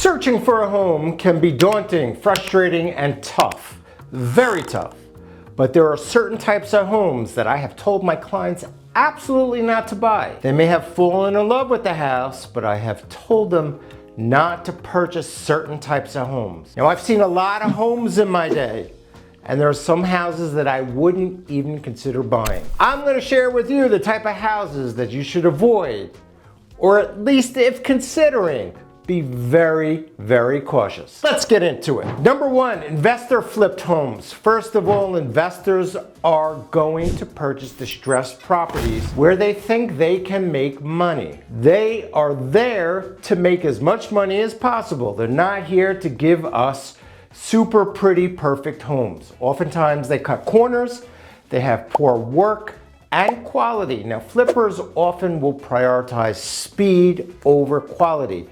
Searching for a home can be daunting, frustrating, and tough. Very tough. But there are certain types of homes that I have told my clients absolutely not to buy. They may have fallen in love with the house, but I have told them not to purchase certain types of homes. Now, I've seen a lot of homes in my day, and there are some houses that I wouldn't even consider buying. I'm going to share with you the type of houses that you should avoid, or at least if considering, be very, very cautious. Let's get into it. Number one, investor flipped homes. First of all, investors are going to purchase distressed properties where they think they can make money. They are there to make as much money as possible. They're not here to give us super pretty, perfect homes. Oftentimes they cut corners, they have poor work and quality. Now, flippers often will prioritize speed over quality,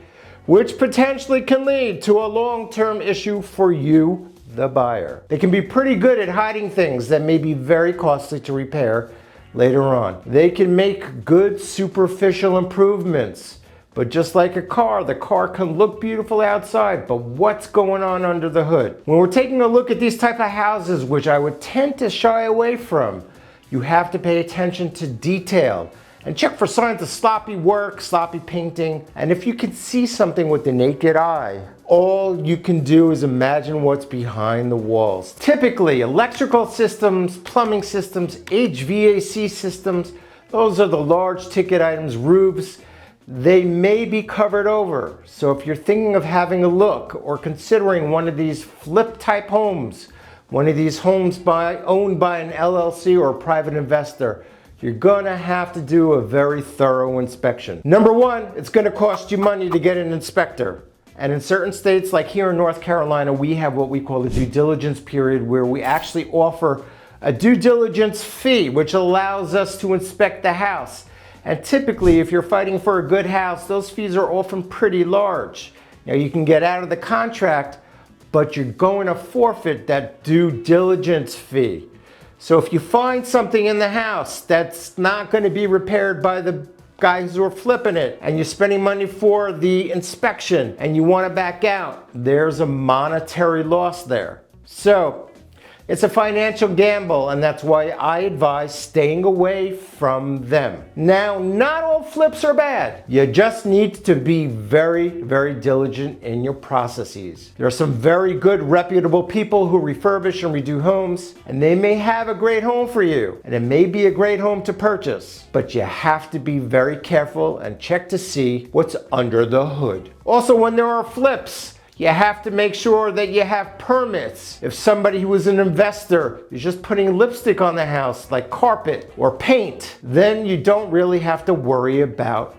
which potentially can lead to a long-term issue for you, the buyer. They can be pretty good at hiding things that may be very costly to repair later on. They can make good superficial improvements, but just like a car, the car can look beautiful outside, but what's going on under the hood? When we're taking a look at these type of houses, which I would tend to shy away from, you have to pay attention to detail and check for signs of sloppy work, sloppy painting. And if you can see something with the naked eye, all you can do is imagine what's behind the walls. Typically, electrical systems, plumbing systems, HVAC systems, those are the large ticket items, roofs. They may be covered over. So if you're thinking of having a look or considering one of these flip type homes, one of these homes owned by an LLC or a private investor, you're gonna have to do a very thorough inspection. Number one, it's gonna cost you money to get an inspector. And in certain states, like here in North Carolina, we have what we call a due diligence period where we actually offer a due diligence fee, which allows us to inspect the house. And typically, if you're fighting for a good house, those fees are often pretty large. Now, you can get out of the contract, but you're going to forfeit that due diligence fee. So if you find something in the house that's not going to be repaired by the guys who are flipping it, and you're spending money for the inspection and you want to back out, there's a monetary loss there. So it's a financial gamble, and that's why I advise staying away from them. Now, not all flips are bad. You just need to be very, very diligent in your processes. There are some very good, reputable people who refurbish and redo homes, and they may have a great home for you, and it may be a great home to purchase, but you have to be very careful and check to see what's under the hood. Also, when there are flips, you have to make sure that you have permits. If somebody who is an investor is just putting lipstick on the house, like carpet or paint, then you don't really have to worry about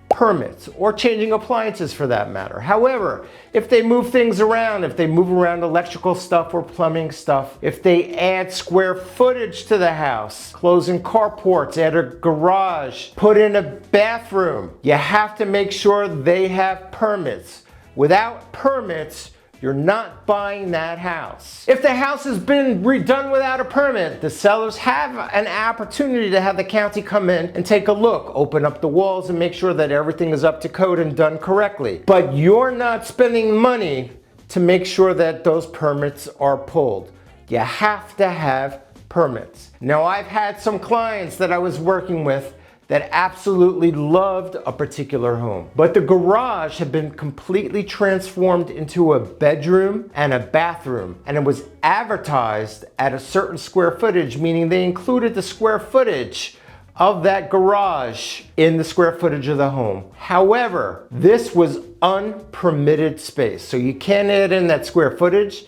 permits or changing appliances for that matter. However, if they move things around, if they move around electrical stuff or plumbing stuff, if they add square footage to the house, close in carports, add a garage, put in a bathroom, you have to make sure they have permits. Without permits, you're not buying that house. If the house has been redone without a permit, the sellers have an opportunity to have the county come in and take a look, open up the walls and make sure that everything is up to code and done correctly. But you're not spending money to make sure that those permits are pulled. You have to have permits. Now, I've had some clients that I was working with that absolutely loved a particular home, but the garage had been completely transformed into a bedroom and a bathroom, and it was advertised at a certain square footage, meaning they included the square footage of that garage in the square footage of the home. However, this was unpermitted space, so you can't add in that square footage.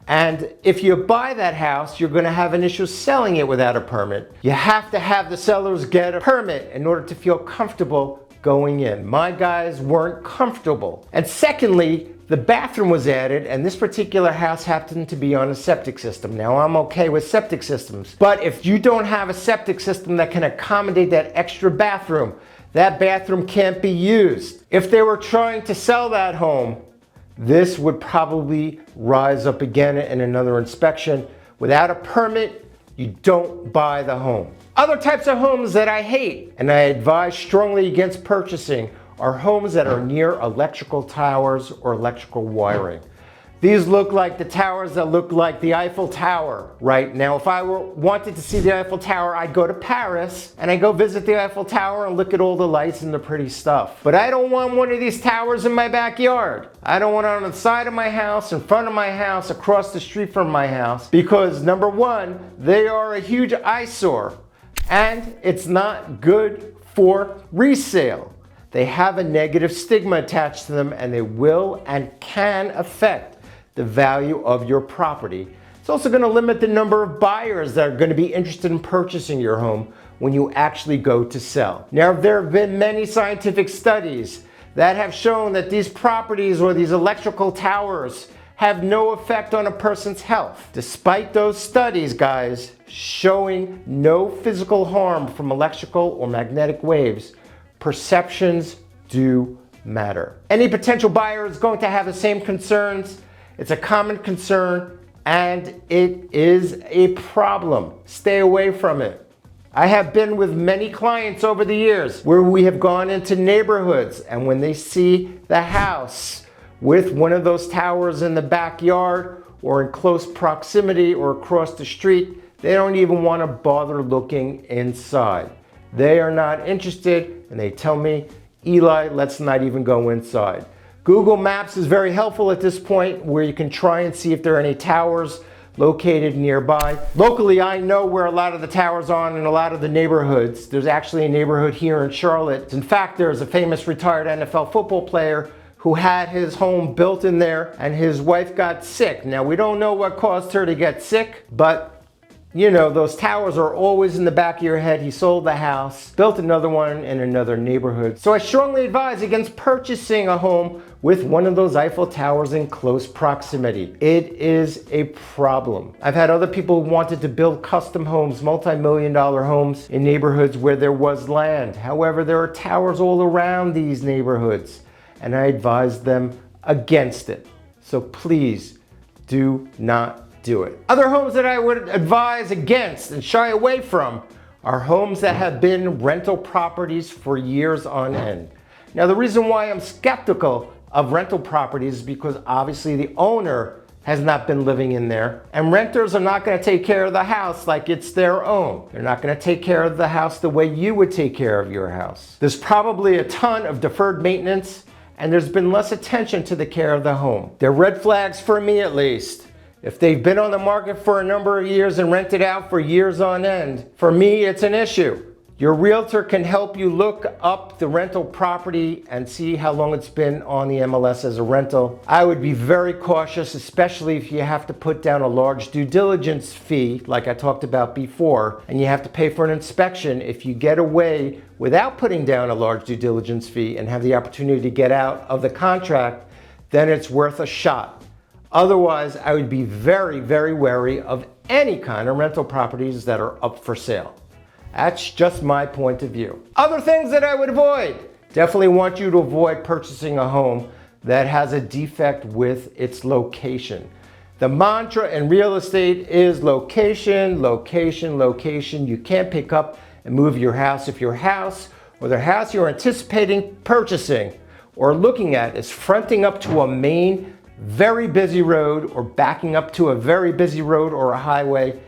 And if you buy that house, you're going to have an issue selling it without a permit. You have to have the sellers get a permit in order to feel comfortable going in. My guys weren't comfortable. And secondly, the bathroom was added, and this particular house happened to be on a septic system. Now, I'm okay with septic systems, but if you don't have a septic system that can accommodate that extra bathroom, that bathroom can't be used. If they were trying to sell that home, this would probably rise up again in another inspection. Without a permit, you don't buy the home. Other types of homes that I hate and I advise strongly against purchasing are homes that are near electrical towers or electrical wiring. These look like the towers that look like the Eiffel Tower, right? Now, if I wanted to see the Eiffel Tower, I'd go to Paris and I'd go visit the Eiffel Tower and look at all the lights and the pretty stuff. But I don't want one of these towers in my backyard. I don't want it on the side of my house, in front of my house, across the street from my house, because number one, they are a huge eyesore and it's not good for resale. They have a negative stigma attached to them and they will and can affect the value of your property. It's also going to limit the number of buyers that are going to be interested in purchasing your home when you actually go to sell. Now, there have been many scientific studies that have shown that these properties or these electrical towers have no effect on a person's health. Despite those studies, guys, showing no physical harm from electrical or magnetic waves, perceptions do matter. Any potential buyer is going to have the same concerns. It's a common concern and it is a problem. Stay away from it. I have been with many clients over the years where we have gone into neighborhoods and when they see the house with one of those towers in the backyard or in close proximity or across the street, they don't even want to bother looking inside. They are not interested and they tell me, Eli, let's not even go inside. Google Maps is very helpful at this point where you can try and see if there are any towers located nearby. Locally, I know where a lot of the towers are in a lot of the neighborhoods. There's actually a neighborhood here in Charlotte. In fact, there's a famous retired NFL football player who had his home built in there and his wife got sick. Now, we don't know what caused her to get sick, but you know, those towers are always in the back of your head. He sold the house, built another one in another neighborhood. So I strongly advise against purchasing a home with one of those Eiffel Towers in close proximity. It is a problem. I've had other people who wanted to build custom homes, multi-million-dollar homes in neighborhoods where there was land. However, there are towers all around these neighborhoods, and I advise them against it. So please do not do it. Other homes that I would advise against and shy away from are homes that have been rental properties for years on end. Now, the reason why I'm skeptical of rental properties is because obviously the owner has not been living in there and renters are not going to take care of the house like it's their own. They're not going to take care of the house the way you would take care of your house. There's probably a ton of deferred maintenance and there's been less attention to the care of the home. They're red flags for me at least. If they've been on the market for a number of years and rented out for years on end, for me, it's an issue. Your realtor can help you look up the rental property and see how long it's been on the MLS as a rental. I would be very cautious, especially if you have to put down a large due diligence fee, like I talked about before, and you have to pay for an inspection. If you get away without putting down a large due diligence fee and have the opportunity to get out of the contract, then it's worth a shot. Otherwise, I would be very, very wary of any kind of rental properties that are up for sale. That's just my point of view. Other things that I would avoid. Definitely want you to avoid purchasing a home that has a defect with its location. The mantra in real estate is location, location, location. You can't pick up and move your house if your house or the house you're anticipating purchasing or looking at is fronting up to a main very busy road or backing up to a very busy road or a highway.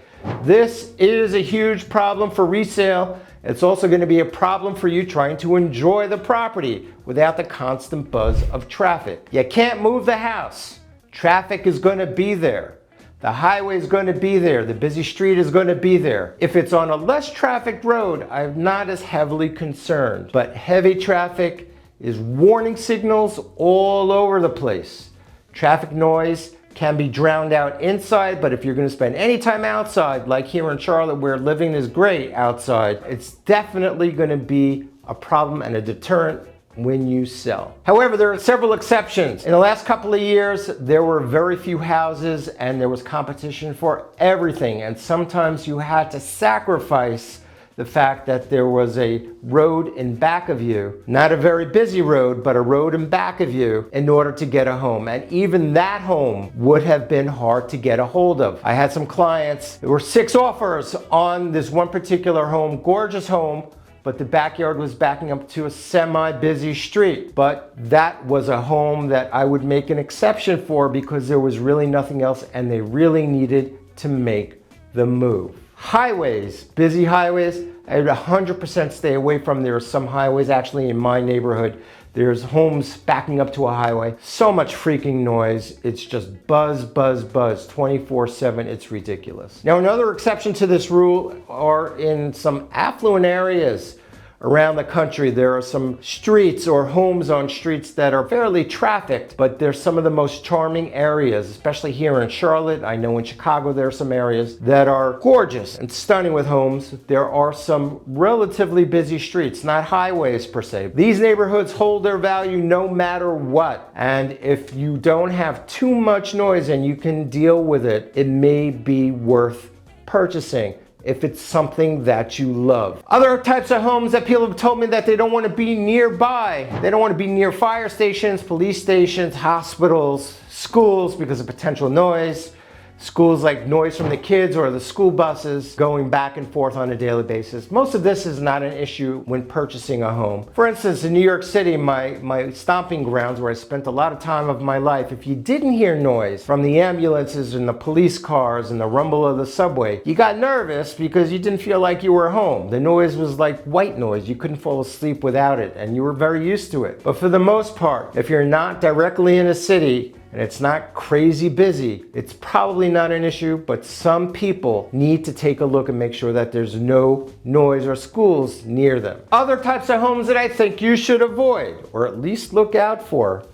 This is a huge problem for resale. It's also going to be a problem for you trying to enjoy the property without the constant buzz of traffic. You can't move the house. Traffic is going to be there. The highway is going to be there. The busy street is going to be there. If it's on a less trafficked road, I'm not as heavily concerned. But heavy traffic is warning signals all over the place. Traffic noise can be drowned out inside, but if you're going to spend any time outside, like here in Charlotte where living is great outside, it's definitely going to be a problem and a deterrent when you sell. However, there are several exceptions. In the last couple of years, there were very few houses and there was competition for everything. And sometimes you had to sacrifice the fact that there was a road in back of you, not a very busy road, but a road in back of you in order to get a home. And even that home would have been hard to get a hold of. I had some clients, there were 6 offers on this one particular home, gorgeous home, but the backyard was backing up to a semi-busy street. But that was a home that I would make an exception for because there was really nothing else and they really needed to make the move. Highways, busy highways, I would 100% stay away from. There are some highways actually in my neighborhood. There's homes backing up to a highway. So much freaking noise. It's just buzz, buzz, buzz, 24/7. It's ridiculous. Now, another exception to this rule are in some affluent areas around the country. There are some streets or homes on streets that are fairly trafficked, but they're some of the most charming areas, especially here in Charlotte. I know in Chicago there are some areas that are gorgeous and stunning with homes. There are some relatively busy streets, not highways per se. These neighborhoods hold their value no matter what. And if you don't have too much noise and you can deal with it, it may be worth purchasing if it's something that you love. Other types of homes that people have told me that they don't want to be nearby. They don't want to be near fire stations, police stations, hospitals, schools because of potential noise. Schools like noise from the kids or the school buses going back and forth on a daily basis. Most of this is not an issue when purchasing a home. For instance, in New York City, my stomping grounds where I spent a lot of time of my life, if you didn't hear noise from the ambulances and the police cars and the rumble of the subway, you got nervous because you didn't feel like you were home. The noise was like white noise. You couldn't fall asleep without it and you were very used to it. But for the most part, if you're not directly in a city, and it's not crazy busy, it's probably not an issue, but some people need to take a look and make sure that there's no noise or schools near them. Other types of homes that I think you should avoid, or at least look out for,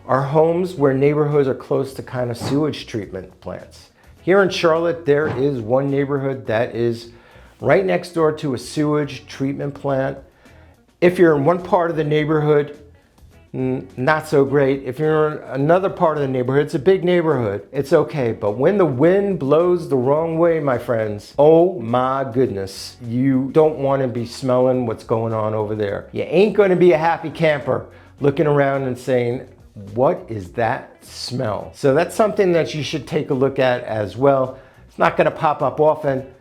are homes where neighborhoods are close to kind of sewage treatment plants. Here in Charlotte, there is one neighborhood that is right next door to a sewage treatment plant. If you're in one part of the neighborhood, not so great. If you're in another part of the neighborhood, it's a big neighborhood, it's okay. But when the wind blows the wrong way, my friends, oh my goodness, you don't want to be smelling what's going on over there. You ain't going to be a happy camper looking around and saying, what is that smell? So that's something that you should take a look at as well. It's not going to pop up often,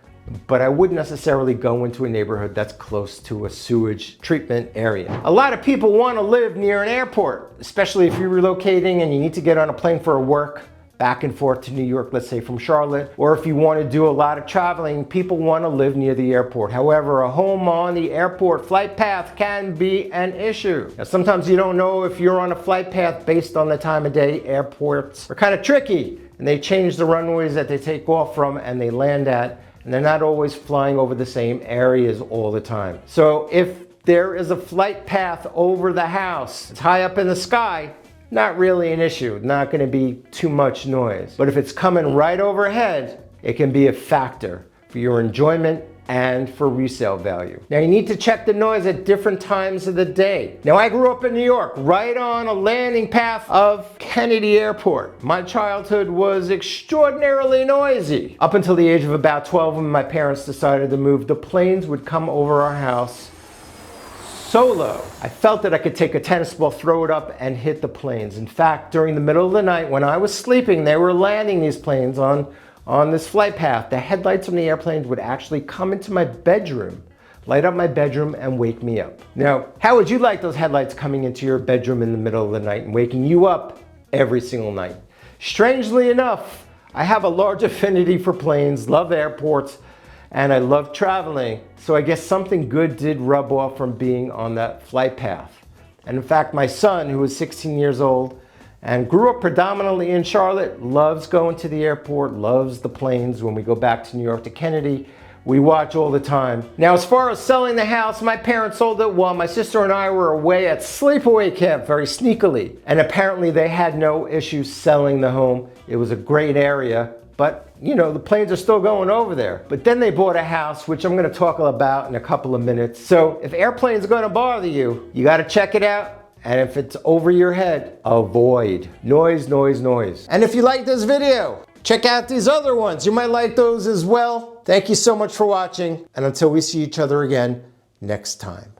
but I wouldn't necessarily go into a neighborhood that's close to a sewage treatment area. A lot of people want to live near an airport, especially if you're relocating and you need to get on a plane for work back and forth to New York, let's say from Charlotte, or if you want to do a lot of traveling, people want to live near the airport. However, a home on the airport flight path can be an issue. Now, sometimes you don't know if you're on a flight path based on the time of day. Airports are kind of tricky and they change the runways that they take off from and they land at. And they're not always flying over the same areas all the time. So if there is a flight path over the house, it's high up in the sky, not really an issue, not going to be too much noise. But if it's coming right overhead, it can be a factor for your enjoyment and for resale value. Now you need to check the noise at different times of the day. Now I grew up in New York, right on a landing path of Kennedy Airport. My childhood was extraordinarily noisy. Up until the age of about 12 when my parents decided to move, the planes would come over our house so low. I felt that I could take a tennis ball, throw it up and hit the planes. In fact, during the middle of the night when I was sleeping, they were landing these planes on this flight path. The headlights from the airplanes would actually come into my bedroom, light up my bedroom and wake me up. Now, how would you like those headlights coming into your bedroom in the middle of the night and waking you up every single night? Strangely enough, I have a large affinity for planes, love airports, and I love traveling. So I guess something good did rub off from being on that flight path. And in fact, my son, who was 16 years old, and grew up predominantly in Charlotte, loves going to the airport, loves the planes. When we go back to New York to Kennedy, we watch all the time. Now, as far as selling the house, my parents sold it while my sister and I were away at sleepaway camp very sneakily. And apparently they had no issue selling the home. It was a great area, but you know, the planes are still going over there. But then they bought a house, which I'm gonna talk about in a couple of minutes. So if airplanes are gonna bother you, you gotta check it out. And if it's over your head, avoid. Noise, noise, noise. And if you like this video, check out these other ones. You might like those as well. Thank you so much for watching. And until we see each other again next time.